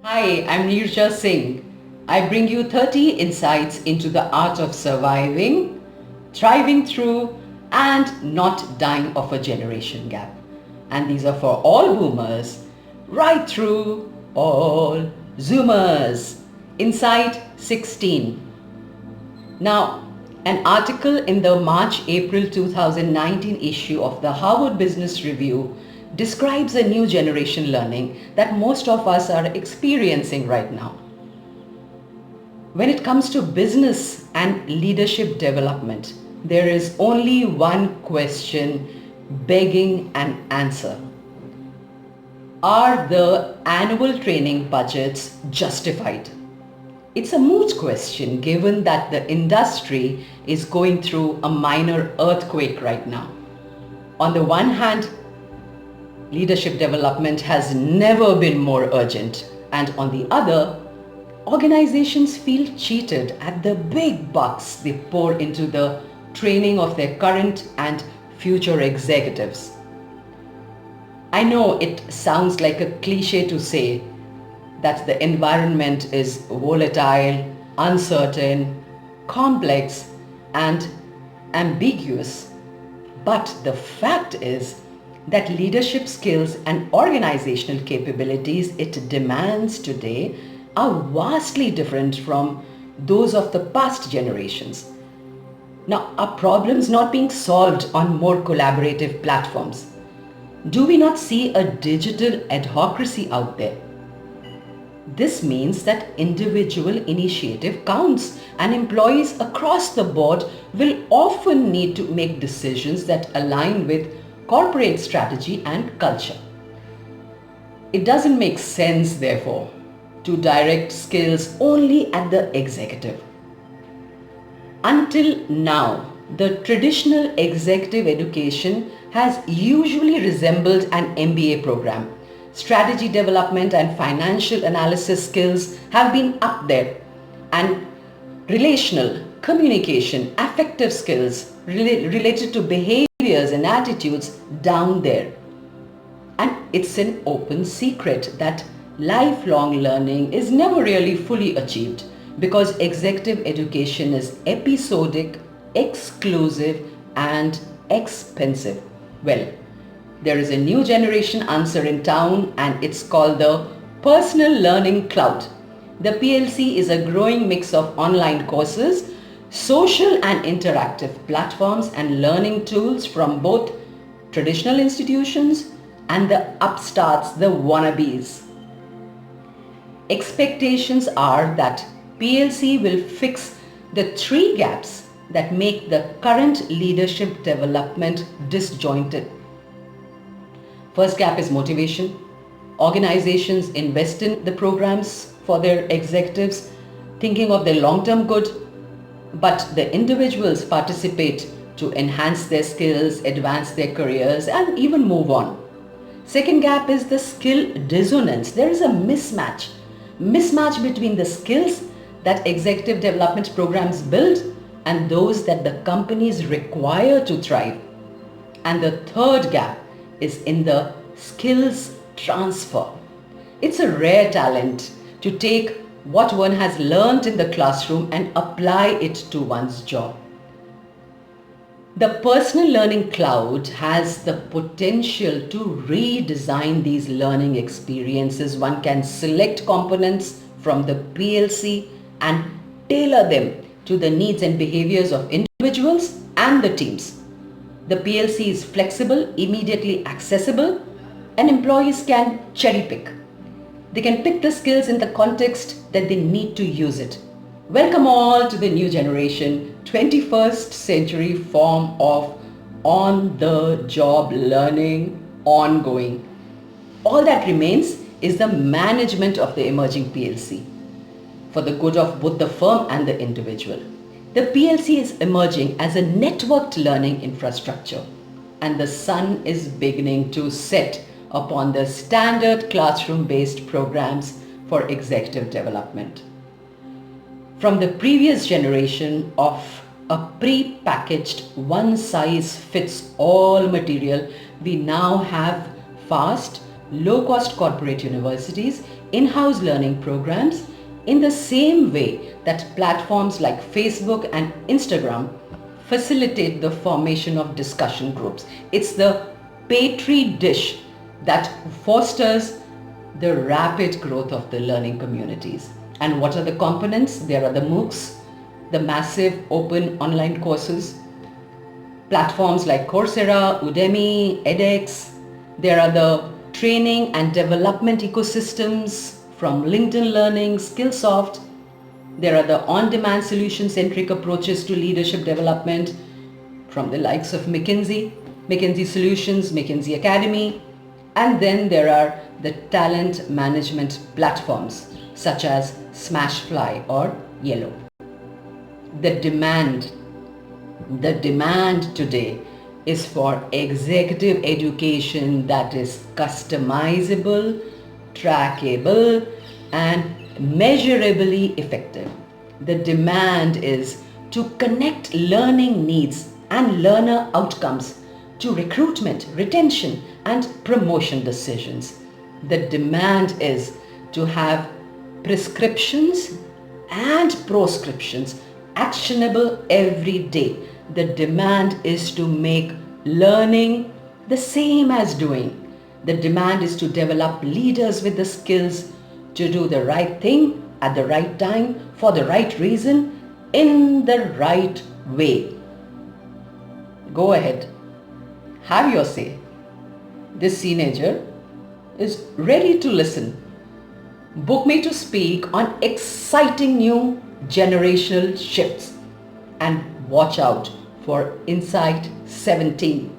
Hi, I'm Neerja Singh. I bring you 30 insights into the art of surviving, thriving through, and not dying of a generation gap. And these are for all boomers, right through all Zoomers. Insight 16. Now, an article in the March-April 2019 issue of the Harvard Business Review describes a new generation learning that most of us are experiencing right now. When it comes to business and leadership development, there is only one question begging an answer. Are the annual training budgets justified? It's a moot question given that the industry is going through a minor earthquake right now. On the one hand, leadership development has never been more urgent, and on the other, organizations feel cheated at the big bucks they pour into the training of their current and future executives. I know it sounds like a cliche to say that the environment is volatile, uncertain, complex, and ambiguous. But the fact is that leadership skills and organizational capabilities it demands today are vastly different from those of the past generations. Now, are problems not being solved on more collaborative platforms? Do we not see a digital adhocracy out there? This means that individual initiative counts, and employees across the board will often need to make decisions that align with corporate strategy and culture. It doesn't make sense, therefore, to direct skills only at the executive. Until now, the traditional executive education has usually resembled an MBA program. Strategy development and financial analysis skills have been up there, and relational, communication, affective skills related to behaviors and attitudes down there. And it's an open secret that lifelong learning is never really fully achieved because executive education is episodic, exclusive, and expensive. Well, there is a new generation answer in town, and it's called the Personal Learning Cloud. The PLC is a growing mix of online courses, social and interactive platforms, and learning tools from both traditional institutions and the upstarts, the wannabes. Expectations are that PLC will fix the three gaps that make the current leadership development disjointed. First gap is motivation. Organizations invest in the programs for their executives thinking of their long-term good, but the individuals participate to enhance their skills, advance their careers, and even move on. Second gap is the skill dissonance. There is a mismatch between the skills that executive development programs build and those that the companies require to thrive. And the third gap is in the skills transfer. It's a rare talent to take what one has learned in the classroom and apply it to one's job. The personal learning cloud has the potential to redesign these learning experiences. One can select components from the PLC and tailor them to the needs and behaviors of individuals and the teams. The PLC is flexible, immediately accessible, and employees can cherry pick. They can pick the skills in the context that they need to use it. Welcome all to the new generation, 21st century form of on-the-job learning, ongoing. All that remains is the management of the emerging PLC for the good of both the firm and the individual. The PLC is emerging as a networked learning infrastructure, and the sun is beginning to set upon the standard classroom-based programs for executive development. From the previous generation of a pre-packaged one-size-fits-all material, we now have fast, low-cost corporate universities in-house learning programs in the same way that platforms like Facebook and Instagram facilitate the formation of discussion groups. It's the petri dish that fosters the rapid growth of the learning communities. And what are the components? There are the MOOCs, the massive open online courses, platforms like Coursera, Udemy, edX. There are the training and development ecosystems from LinkedIn Learning, Skillsoft. There are the on-demand solution-centric approaches to leadership development from the likes of McKinsey, McKinsey Solutions, McKinsey Academy. And then there are the talent management platforms such as Smashfly or Yellow. The demand today is for executive education that is customizable, trackable, and measurably effective. The demand is to connect learning needs and learner outcomes to recruitment, retention, and promotion decisions. The demand is to have prescriptions and proscriptions actionable every day. The demand is to make learning the same as doing. The demand is to develop leaders with the skills to do the right thing at the right time for the right reason in the right way. Go ahead. Have your say. This teenager is ready to listen. Book me to speak on exciting new generational shifts and watch out for Insight 17.